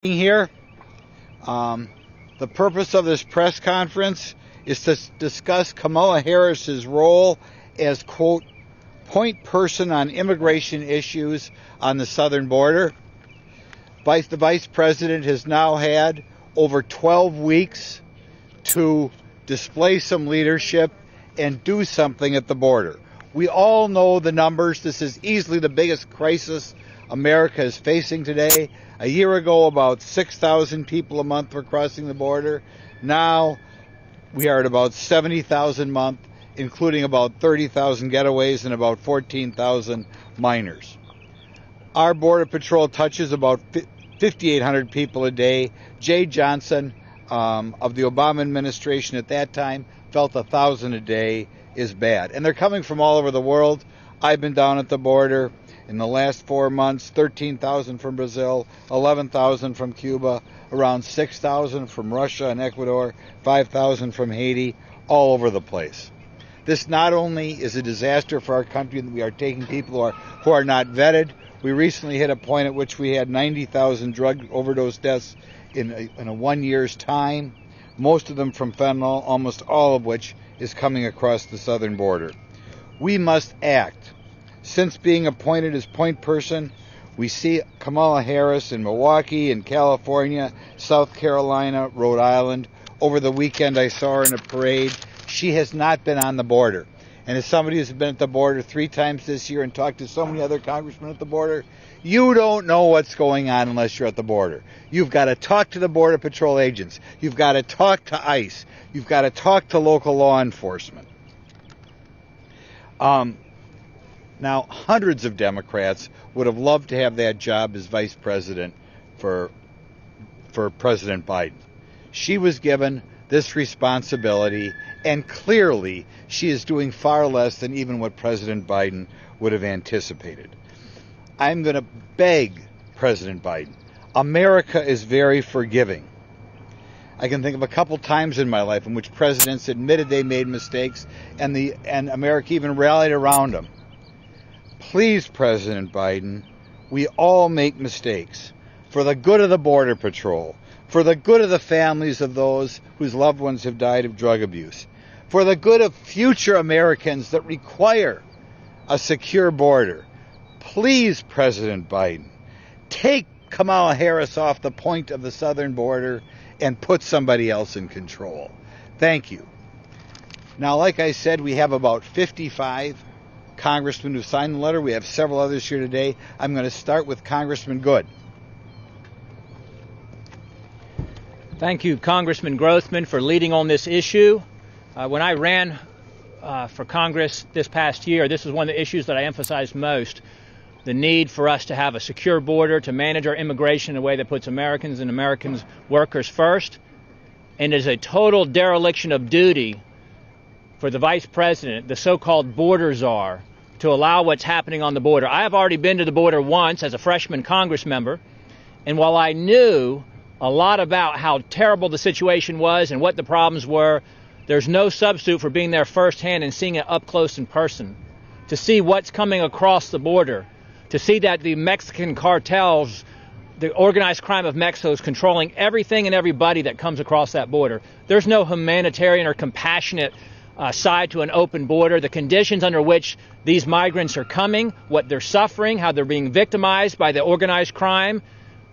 Here. The purpose of this press conference is to discuss Kamala Harris's role as, quote, point person on immigration issues on the southern border. The Vice President has now had over 12 weeks to display some leadership and do something at the border. We all know the numbers. This is easily the biggest crisis America is facing today. A year ago, about 6,000 people a month were crossing the border. Now, we are at about 70,000 a month, including about 30,000 getaways and about 14,000 minors. Our Border Patrol touches about 5,800 people a day. Jay Johnson, of the Obama administration at that time, felt 1,000 a day is bad. And they're coming from all over the world. I've been down at the border. In the last 4 months, 13,000 from Brazil, 11,000 from Cuba, around 6,000 from Russia and Ecuador, 5,000 from Haiti, all over the place. This not only is a disaster for our country that we are taking people who are not vetted. We recently hit a point at which we had 90,000 drug overdose deaths in a 1 year's time, most of them from fentanyl, almost all of which is coming across the southern border. We must act. Since being appointed as point person, we see Kamala Harris in Milwaukee, in California, South Carolina, Rhode Island. Over the weekend, I saw her in a parade. She has not been on the border. And as somebody who's been at the border 3 times this year and talked to so many other congressmen at the border, you don't know what's going on unless you're at the border. You've got to talk to the Border Patrol agents. You've got to talk to ICE. You've got to talk to local law enforcement. Now, hundreds of Democrats would have loved to have that job as vice president for President Biden. She was given this responsibility, and clearly she is doing far less than even what President Biden would have anticipated. I'm going to beg President Biden. America is very forgiving. I can think of a couple times in my life in which presidents admitted they made mistakes, and America even rallied around them. Please, President Biden, we all make mistakes. For the good of the Border Patrol, for the good of the families of those whose loved ones have died of drug abuse, for the good of future Americans that require a secure border, please, President Biden, take Kamala Harris off the point of the southern border and put somebody else in control. Thank you. Now, like I said, we have about 55 congressmen who signed the letter. We have several others here today. I'm going to start with Congressman Good. Thank you, Congressman Grothman, for leading on this issue. When I ran for Congress this past year, this was one of the issues that I emphasized most, the need for us to have a secure border, to manage our immigration in a way that puts Americans and Americans workers first. And it is a total dereliction of duty for the Vice President, the so-called border czar, to allow what's happening on the border. I have already been to the border once as a freshman Congress member, and while I knew a lot about how terrible the situation was and what the problems were, there's no substitute for being there firsthand and seeing it up close in person, to see what's coming across the border, to see that the Mexican cartels, the organized crime of Mexico, is controlling everything and everybody that comes across that border. There's no humanitarian or compassionate side to an open border. The conditions under which these migrants are coming, what they're suffering, how they're being victimized by the organized crime,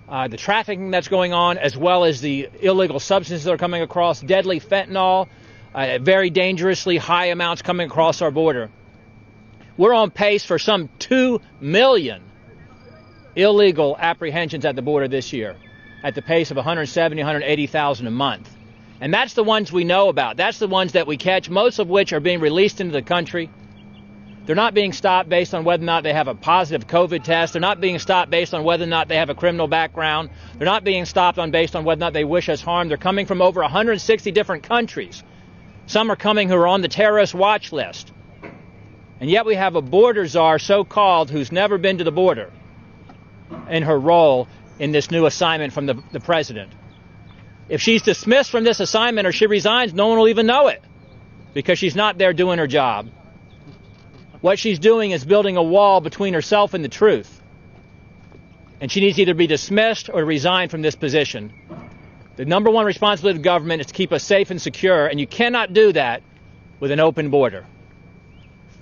the trafficking that's going on, as well as the illegal substances that are coming across, deadly fentanyl, very dangerously high amounts coming across our border. We're on pace for some 2 million illegal apprehensions at the border this year, at the pace of 170, 180,000 a month. And that's the ones we know about. That's the ones that we catch, most of which are being released into the country. They're not being stopped based on whether or not they have a positive COVID test. They're not being stopped based on whether or not they have a criminal background. They're not being stopped based on whether or not they wish us harm. They're coming from over 160 different countries. Some are coming who are on the terrorist watch list. And yet we have a border czar, so-called, who's never been to the border in her role in this new assignment from the president. If she's dismissed from this assignment or she resigns, no one will even know it, because she's not there doing her job. What she's doing is building a wall between herself and the truth. and she needs to either be dismissed or resign from this position. The number one responsibility of government is to keep us safe and secure, and you cannot do that with an open border.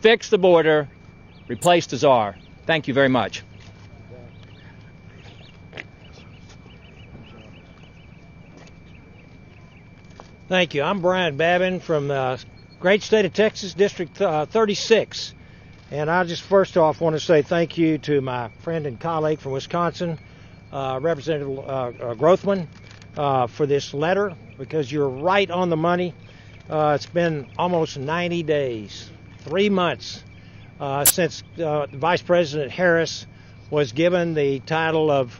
Fix the border, replace the czar. Thank you very much. Thank you. I'm Brian Babin from the great state of Texas, District 36. And I just first off want to say thank you to my friend and colleague from Wisconsin, Representative Grothman, for this letter, because you're right on the money. It's been almost 90 days, 3 months, since Vice President Harris was given the title of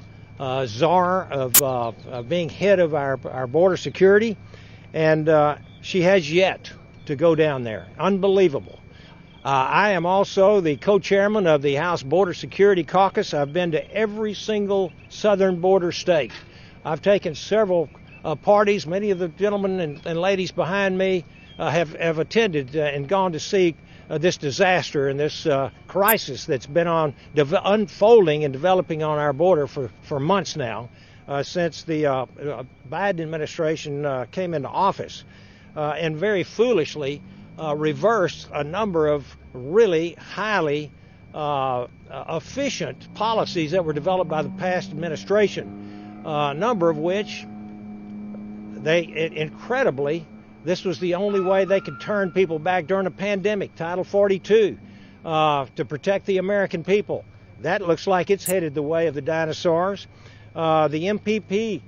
czar of being head of our border security. And she has yet to go down there. Unbelievable. I am also the co-chairman of the House Border Security Caucus. I've been to every single southern border state. I've taken several parties. Many of the gentlemen and ladies behind me have attended and gone to see this disaster and this crisis that's been unfolding and developing on our border for months now. Since the Biden administration came into office, and very foolishly reversed a number of really highly efficient policies that were developed by the past administration, a number of which incredibly, this was the only way they could turn people back during a pandemic, Title 42, to protect the American people. That looks like it's headed the way of the dinosaurs. The MPP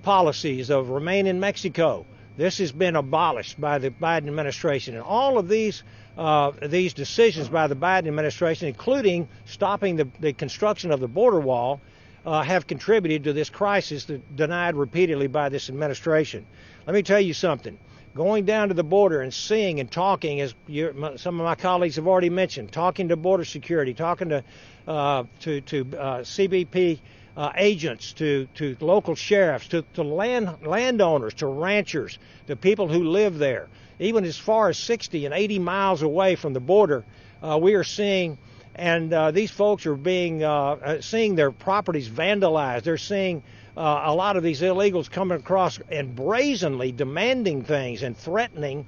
policies of Remain in Mexico, this has been abolished by the Biden administration. And all of these decisions by the Biden administration, including stopping the construction of the border wall, have contributed to this crisis denied repeatedly by this administration. Let me tell you something. Going down to the border and seeing and talking, as some of my colleagues have already mentioned, talking to border security, talking to CBP agents, to local sheriffs, to landowners, to ranchers, to people who live there, even as far as 60 and 80 miles away from the border, we are seeing, and these folks are seeing their properties vandalized. They're seeing a lot of these illegals coming across and brazenly demanding things and threatening.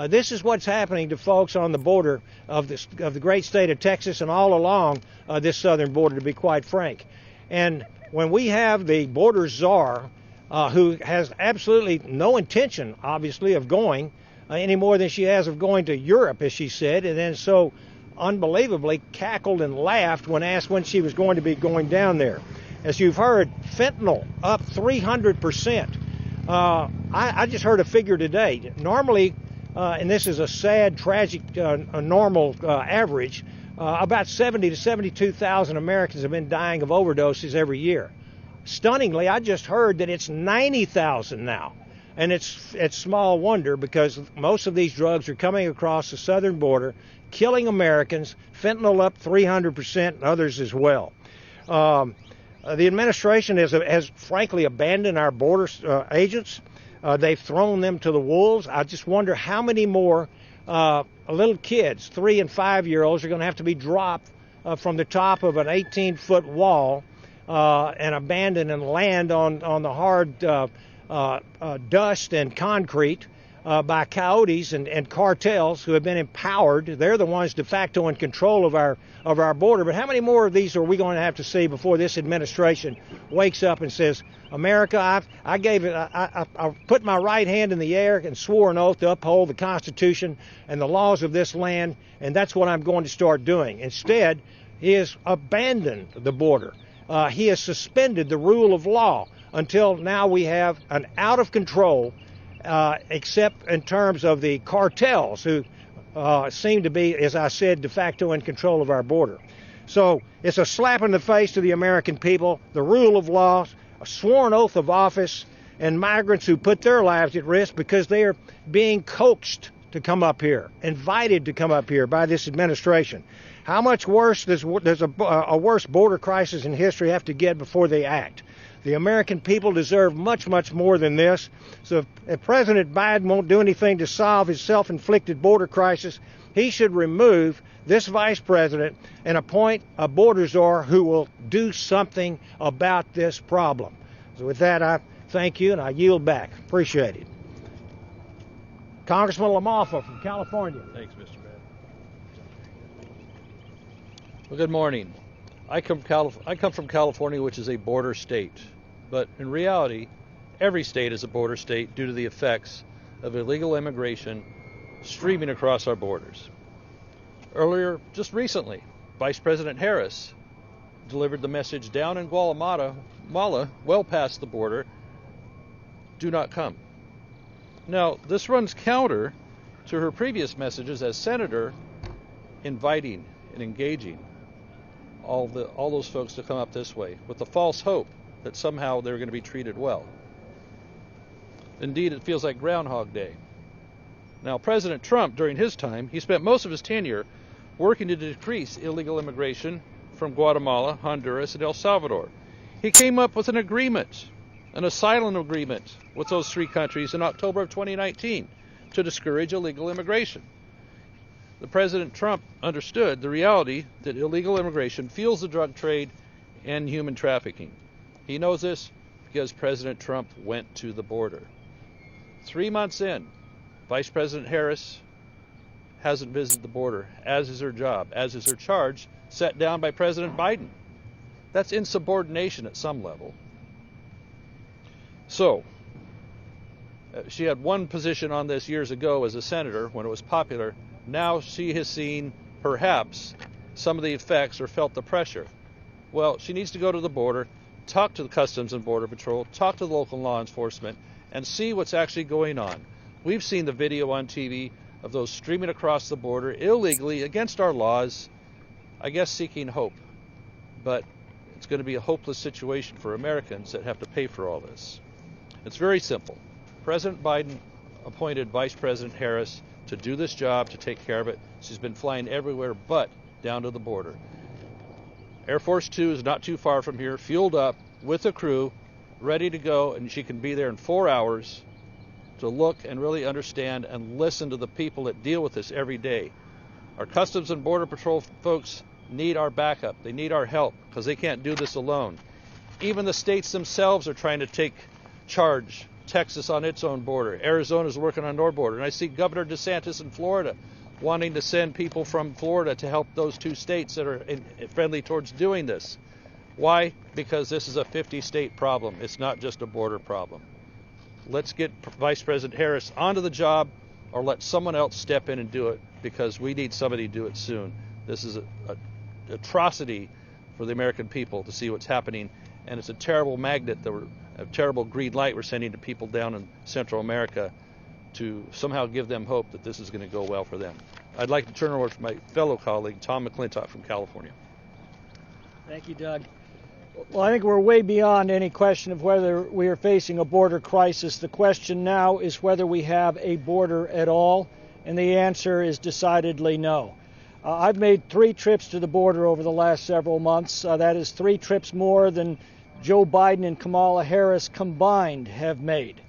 This is what's happening to folks on the border of the great state of Texas and all along this southern border, to be quite frank. And when we have the border czar, who has absolutely no intention, obviously, of going any more than she has of going to Europe, as she said, and then so unbelievably cackled and laughed when asked when she was going to be going down there. As you've heard, fentanyl up 300%. I just heard a figure today. Normally, and this is a sad, tragic, normal average, about 70 to 72,000 Americans have been dying of overdoses every year. Stunningly, I just heard that it's 90,000 now. And it's small wonder, because most of these drugs are coming across the southern border, killing Americans, fentanyl up 300%, and others as well. The administration has frankly abandoned our border agents. They've thrown them to the wolves. I just wonder how many more little kids, 3 and 5-year-olds, are going to have to be dropped from the top of an 18-foot wall and abandoned and land on the hard dust and concrete by coyotes and cartels who have been empowered. They're the ones de facto in control of our border. But how many more of these are we going to have to see before this administration wakes up and says, America, I put my right hand in the air and swore an oath to uphold the Constitution and the laws of this land, and that's what I'm going to start doing. Instead, he has abandoned the border. He has suspended the rule of law until now. We have an out of control, except in terms of the cartels who seem to be, as I said, de facto in control of our border. So it's a slap in the face to the American people, the rule of law, a sworn oath of office, and migrants who put their lives at risk because they are being coaxed to come up here, invited to come up here by this administration. How much worse does a worse border crisis in history have to get before they act? The American people deserve much, much more than this. So if President Biden won't do anything to solve his self-inflicted border crisis, he should remove this vice president and appoint a border czar who will do something about this problem. So with that, I thank you and I yield back. Appreciate it. Congressman LaMalfa from California. Thanks, Mr. Mayor. Well, good morning. I come from California, which is a border state. But in reality, every state is a border state due to the effects of illegal immigration streaming across our borders. Earlier, just recently, Vice President Harris delivered the message down in Guatemala, well past the border, do not come. Now, this runs counter to her previous messages as senator, inviting and engaging all those folks to come up this way with the false hope that somehow they're going to be treated well. Indeed, it feels like Groundhog Day. Now, President Trump, during his time, he spent most of his tenure working to decrease illegal immigration from Guatemala, Honduras, and El Salvador. He came up with an agreement, an asylum agreement with those three countries in October of 2019 to discourage illegal immigration. The President Trump understood the reality that illegal immigration fuels the drug trade and human trafficking. He knows this because President Trump went to the border. 3 months in, Vice President Harris hasn't visited the border, as is her job, as is her charge set down by President Biden. That's insubordination at some level. So, she had one position on this years ago as a senator when it was popular. Now she has seen, perhaps, some of the effects or felt the pressure. Well, she needs to go to the border, talk to the Customs and Border Patrol, talk to the local law enforcement, and see what's actually going on. We've seen the video on TV of those streaming across the border illegally against our laws, I guess seeking hope. But it's going to be a hopeless situation for Americans that have to pay for all this. It's very simple. President Biden appointed Vice President Harris to do this job, to take care of it. She's been flying everywhere but down to the border. Air Force 2 is not too far from here, fueled up with a crew, ready to go, and she can be there in 4 hours to look and really understand and listen to the people that deal with this every day. Our Customs and Border Patrol folks need our backup. They need our help because they can't do this alone. Even the states themselves are trying to take charge. Texas on its own border. Arizona's working on their border. And I see Governor DeSantis in Florida wanting to send people from Florida to help those two states that are friendly towards doing this. Why? Because this is a 50-state problem. It's not just a border problem. Let's get Vice President Harris onto the job, or let someone else step in and do it, because we need somebody to do it soon. This is an atrocity for the American people to see what's happening, and it's a terrible magnet, a terrible green light we're sending to people down in Central America to somehow give them hope that this is going to go well for them. I'd like to turn over to my fellow colleague, Tom McClintock from California. Thank you, Doug. Well, I think we're way beyond any question of whether we are facing a border crisis. The question now is whether we have a border at all, and the answer is decidedly no. I've made 3 trips to the border over the last several months. That is 3 trips more than Joe Biden and Kamala Harris combined have made.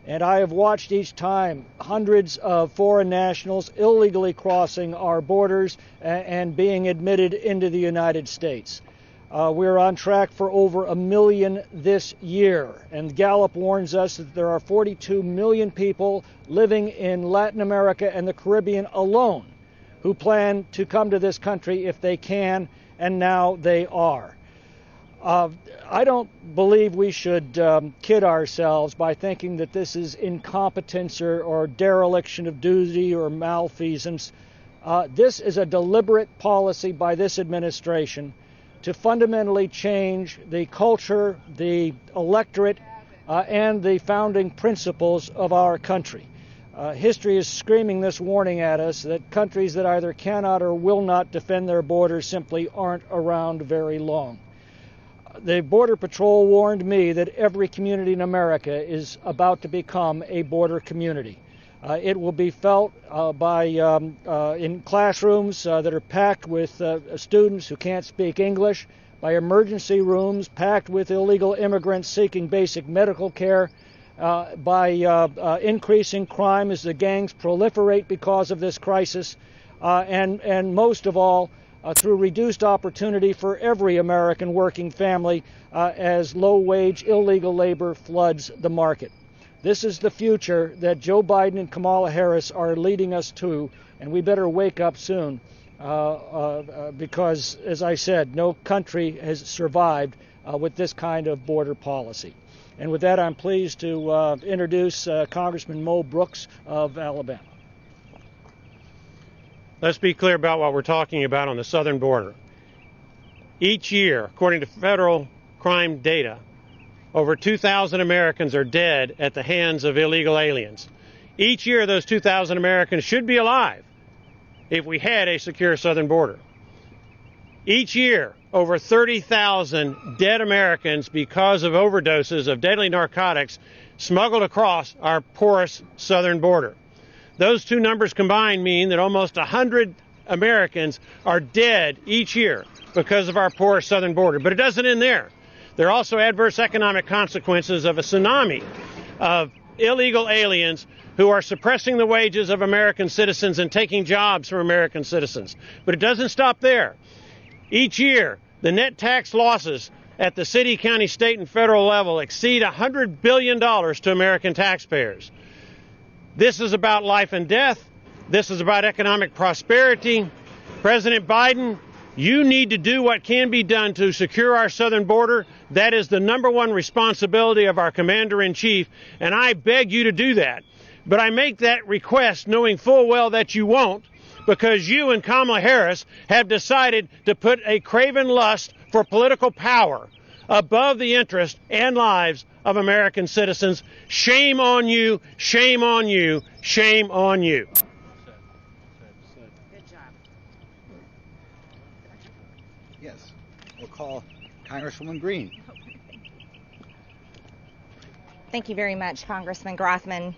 And I have watched each time hundreds of foreign nationals illegally crossing our borders and being admitted into the United States. We're on track for over 1 million this year, and Gallup warns us that there are 42 million people living in Latin America and the Caribbean alone who plan to come to this country if they can, and now they are. I don't believe we should kid ourselves by thinking that this is incompetence or dereliction of duty or malfeasance. This is a deliberate policy by this administration to fundamentally change the culture, the electorate, and the founding principles of our country. History is screaming this warning at us that countries that either cannot or will not defend their borders simply aren't around very long. The Border Patrol warned me that every community in America is about to become a border community. It will be felt in classrooms that are packed with students who can't speak English, by emergency rooms packed with illegal immigrants seeking basic medical care, by increasing crime as the gangs proliferate because of this crisis, and most of all, through reduced opportunity for every American working family as low-wage illegal labor floods the market. This is the future that Joe Biden and Kamala Harris are leading us to, and we better wake up soon because, as I said, no country has survived with this kind of border policy. And with that, I'm pleased to introduce Congressman Mo Brooks of Alabama. Let's be clear about what we're talking about on the southern border. Each year, according to federal crime data, over 2,000 Americans are dead at the hands of illegal aliens. Each year, those 2,000 Americans should be alive if we had a secure southern border. Each year, over 30,000 dead Americans because of overdoses of deadly narcotics smuggled across our porous southern border. Those two numbers combined mean that almost 100 Americans are dead each year because of our porous southern border. But it doesn't end there. There are also adverse economic consequences of a tsunami of illegal aliens who are suppressing the wages of American citizens and taking jobs from American citizens. But it doesn't stop there. Each year, the net tax losses at the city, county, state, and federal level exceed $100 billion to American taxpayers. This is about life and death. This is about economic prosperity. President Biden, you need to do what can be done to secure our southern border. That is the number one responsibility of our commander-in-chief, and I beg you to do that. But I make that request knowing full well that you won't, because you and Kamala Harris have decided to put a craven lust for political power above the interest and lives of American citizens. Shame on you, shame on you, shame on you. Good job. Yes, we'll call Congresswoman Green. Thank you very much, Congressman Grothman.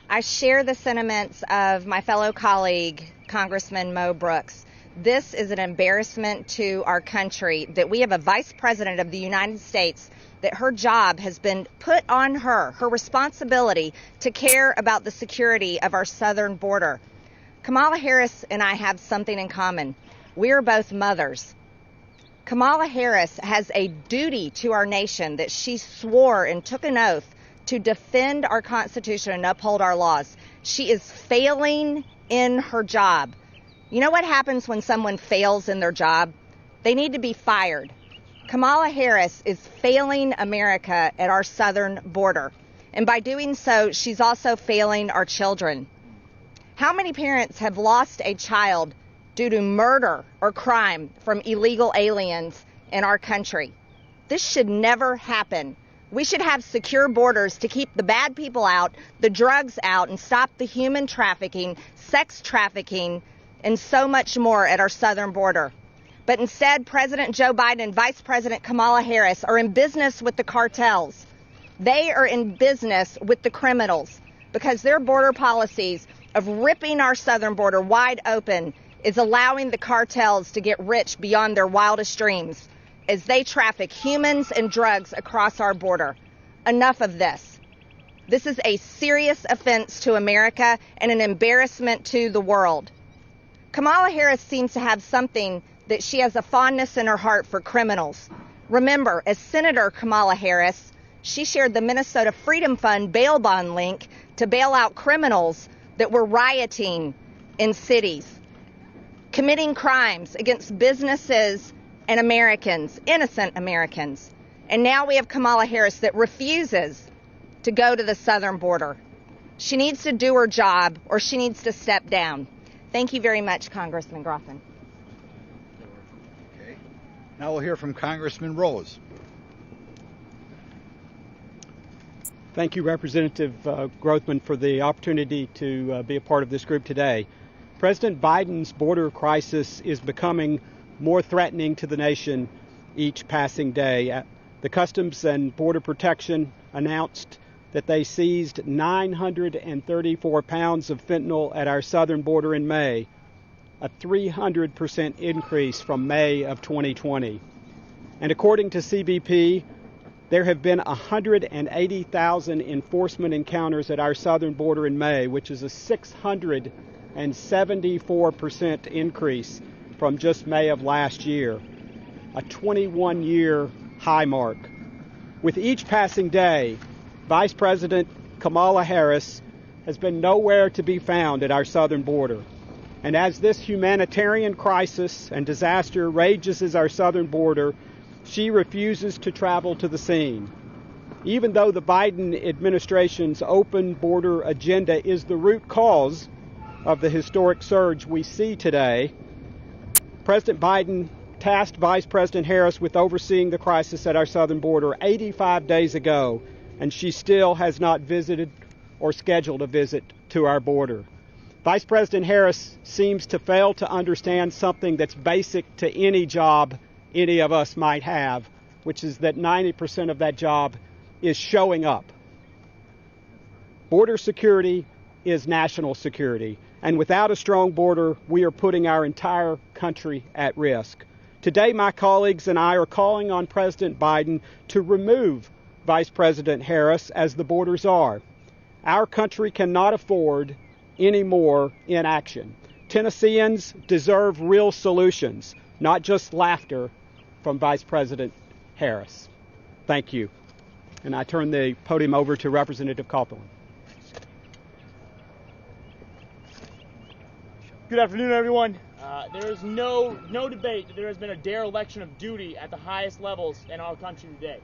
I share the sentiments of my fellow colleague, Congressman Mo Brooks. This is an embarrassment to our country that we have a Vice President of the United States that her job has been put on her responsibility to care about the security of our southern border. Kamala Harris and I have something in common. We are both mothers. Kamala Harris has a duty to our nation that she swore and took an oath to defend our Constitution and uphold our laws. She is failing in her job. You know what happens when someone fails in their job? They need to be fired. Kamala Harris is failing America at our southern border. And by doing so, she's also failing our children. How many parents have lost a child due to murder or crime from illegal aliens in our country? This should never happen. We should have secure borders to keep the bad people out, the drugs out, and stop the human trafficking, sex trafficking, and so much more at our southern border. But instead, President Joe Biden and Vice President Kamala Harris are in business with the cartels. They are in business with the criminals because their border policies of ripping our southern border wide open is allowing the cartels to get rich beyond their wildest dreams as they traffic humans and drugs across our border. Enough of this. This is a serious offense to America and an embarrassment to the world. Kamala Harris seems to have something that she has a fondness in her heart for criminals. Remember, as Senator Kamala Harris, she shared the Minnesota Freedom Fund bail bond link to bail out criminals that were rioting in cities, committing crimes against businesses and Americans, innocent Americans. And now we have Kamala Harris that refuses to go to the southern border. She needs to do her job or she needs to step down. Thank you very much, Congressman Grothman. Okay. Now we'll hear from Congressman Rose. Thank you, Representative Grothman, for the opportunity to be a part of this group today. President Biden's border crisis is becoming more threatening to the nation each passing day. The Customs and Border Protection announced that they seized 934 pounds of fentanyl at our southern border in May, a 300% increase from May of 2020. And according to CBP, there have been 180,000 enforcement encounters at our southern border in May, which is a 674% increase from just May of last year, a 21-year high mark. With each passing day, Vice President Kamala Harris has been nowhere to be found at our southern border. And as this humanitarian crisis and disaster rages at our southern border, she refuses to travel to the scene. Even though the Biden administration's open border agenda is the root cause of the historic surge we see today, President Biden tasked Vice President Harris with overseeing the crisis at our southern border 85 days ago, and she still has not visited or scheduled a visit to our border. Vice President Harris seems to fail to understand something that's basic to any job any of us might have, which is that 90% of that job is showing up. Border security is national security, and without a strong border, we are putting our entire country at risk. Today, my colleagues and I are calling on President Biden to remove Vice President Harris as the border czar. Our country cannot afford any more inaction. Tennesseans deserve real solutions, not just laughter from Vice President Harris. Thank you. And I turn the podium over to Representative Cawthorn. Good afternoon, everyone. There is no debate that there has been a dereliction of duty at the highest levels in our country today.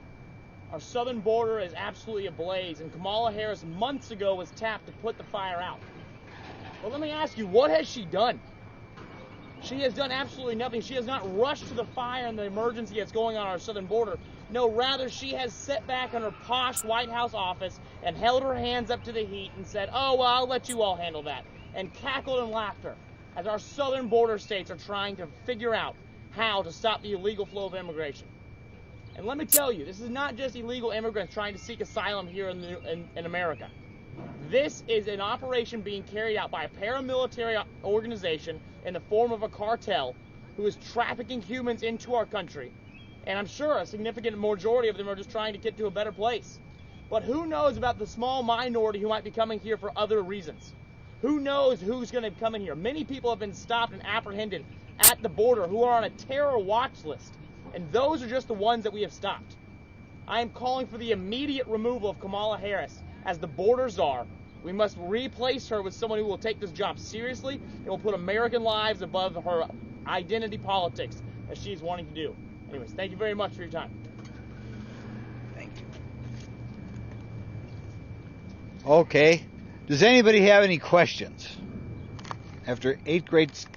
Our southern border is absolutely ablaze, and Kamala Harris months ago was tapped to put the fire out. But let me ask you, what has she done? She has done absolutely nothing. She has not rushed to the fire and the emergency that's going on our southern border. No, rather, she has sat back in her posh White House office and held her hands up to the heat and said, "Oh, well, I'll let you all handle that," and cackled in laughter as our southern border states are trying to figure out how to stop the illegal flow of immigration. And let me tell you, this is not just illegal immigrants trying to seek asylum here in America. This is an operation being carried out by a paramilitary organization in the form of a cartel who is trafficking humans into our country. And I'm sure a significant majority of them are just trying to get to a better place. But who knows about the small minority who might be coming here for other reasons? Who knows who's going to come in here? Many people have been stopped and apprehended at the border who are on a terror watch list. And those are just the ones that we have stopped. I am calling for the immediate removal of Kamala Harris as the border czar. We must replace her with someone who will take this job seriously and will put American lives above her identity politics as she's wanting to do. Anyways, thank you very much for your time. Thank you. Okay. Does anybody have any questions? After 8 grades,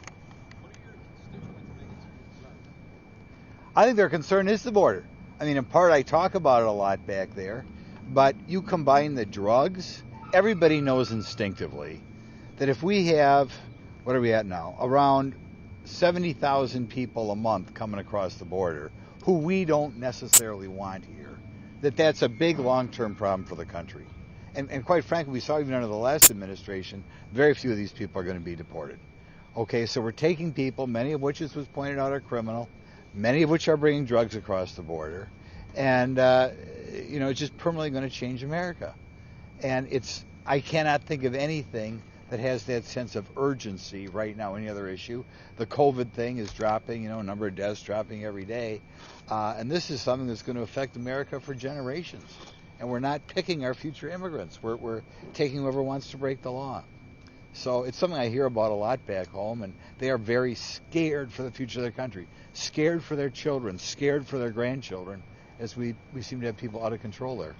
I think their concern is the border. I mean, in part, I talk about it a lot back there, but you combine the drugs, everybody knows instinctively that if we have, what are we at now, around 70,000 people a month coming across the border who we don't necessarily want here, that's a big long-term problem for the country. And quite frankly, we saw even under the last administration, very few of these people are going to be deported. Okay, so we're taking people, many of which, as was pointed out, are criminal, many of which are bringing drugs across the border, and it's just permanently going to change America. And I cannot think of anything that has that sense of urgency right now. Any other issue? The COVID thing is dropping, number of deaths dropping every day, and this is something that's going to affect America for generations. And we're not picking our future immigrants. We're taking whoever wants to break the law. So it's something I hear about a lot back home, and they are very scared for the future of their country, scared for their children, scared for their grandchildren, as we seem to have people out of control there.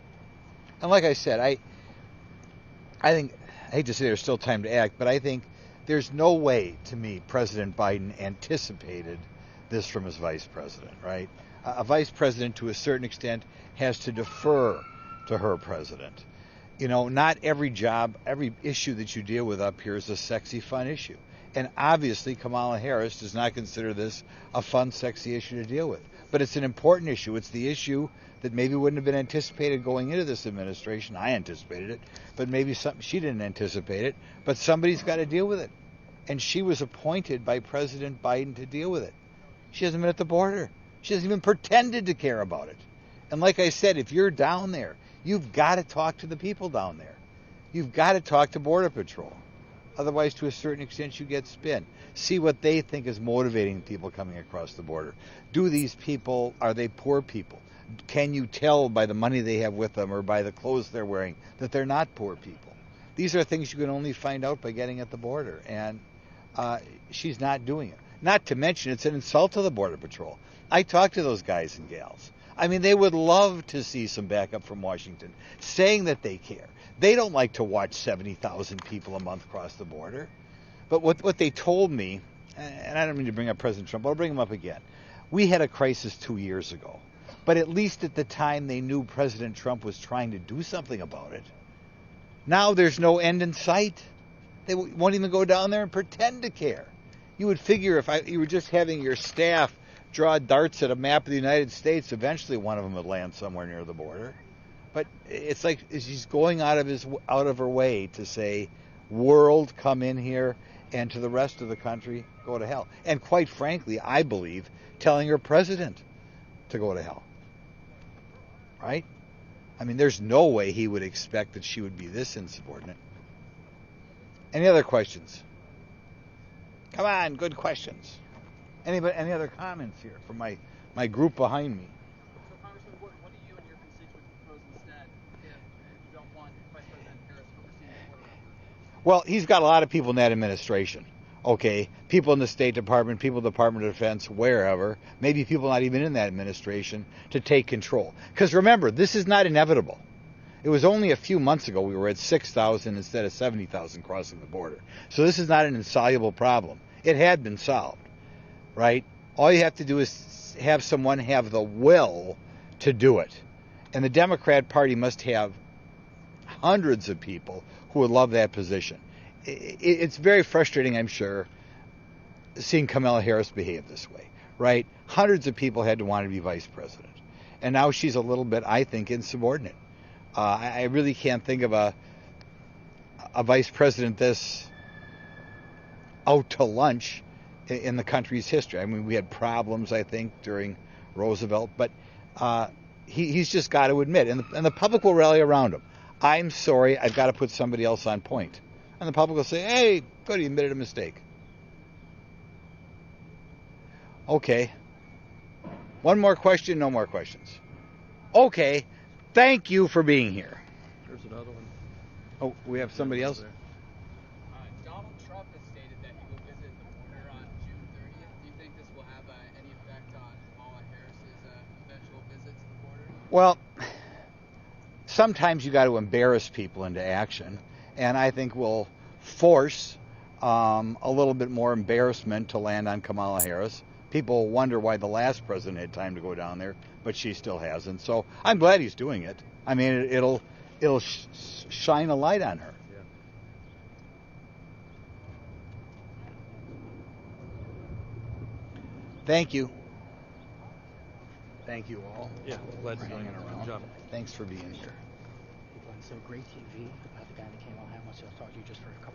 And like I said, I hate to say there's still time to act, but I think there's no way, to me, President Biden anticipated this from his vice president, right? A vice president, to a certain extent, has to defer to her president. Not every job, every issue that you deal with up here is a sexy, fun issue. And obviously, Kamala Harris does not consider this a fun, sexy issue to deal with. But it's an important issue. It's the issue that maybe wouldn't have been anticipated going into this administration. I anticipated it, but maybe she didn't anticipate it. But somebody's got to deal with it. And she was appointed by President Biden to deal with it. She hasn't been at the border. She hasn't even pretended to care about it. And like I said, if you're down there, you've got to talk to the people down there. You've got to talk to Border Patrol. Otherwise, to a certain extent, you get spin. See what they think is motivating people coming across the border. Do these people, are they poor people? Can you tell by the money they have with them or by the clothes they're wearing that they're not poor people? These are things you can only find out by getting at the border. And she's not doing it. Not to mention, it's an insult to the Border Patrol. I talked to those guys and gals. I mean, they would love to see some backup from Washington, saying that they care. They don't like to watch 70,000 people a month cross the border. But what they told me, and I don't mean to bring up President Trump, but I'll bring him up again. We had a crisis 2 years ago. But at least at the time they knew President Trump was trying to do something about it. Now there's no end in sight. They won't even go down there and pretend to care. You would figure if you were just having your staff draw darts at a map of the United States, eventually one of them would land somewhere near the border. But it's like she's going out of her way to say, world, come in here, and to the rest of the country, go to hell. And quite frankly, I believe, telling her president to go to hell. Right? I mean, there's no way he would expect that she would be this insubordinate. Any other questions? Come on, good questions. Any other comments here from my group behind me? So, Congressman, what do you and your constituents propose instead if you don't want Vice President Harris overseeing the border effort? Well, he's got a lot of people in that administration. Okay, people in the State Department, people in the Department of Defense, wherever, maybe people not even in that administration, to take control. Because remember, this is not inevitable. It was only a few months ago we were at 6,000 instead of 70,000 crossing the border. So this is not an insoluble problem. It had been solved, right? All you have to do is have someone have the will to do it. And the Democrat Party must have hundreds of people who would love that position. It's very frustrating, I'm sure, seeing Kamala Harris behave this way, right? Hundreds of people had to want to be vice president. And now she's a little bit, I think, insubordinate. I really can't think of a vice president this out to lunch in the country's history. I mean, we had problems, I think, during Roosevelt, but he's just got to admit, and the public will rally around him. I'm sorry, I've got to put somebody else on point. And the public will say, hey, good, he admitted a mistake. Okay. One more question, no more questions. Okay. Thank you for being here. There's another one. Oh, we have somebody else? Donald Trump has stated that he will visit the border on June 30th. Do you think this will have any effect on Kamala Harris's eventual visit to the border? Well, sometimes you got to embarrass people into action, and I think we'll force a little bit more embarrassment to land on Kamala Harris. People wonder why the last president had time to go down there, but she still hasn't. So I'm glad he's doing it. I mean, it'll shine a light on her. Yeah. Thank you. Thank you all. Yeah, glad for you're hanging doing around. Good job. Thanks for being here. So great TV. The guy that came on, how much I'll talk to you just for a couple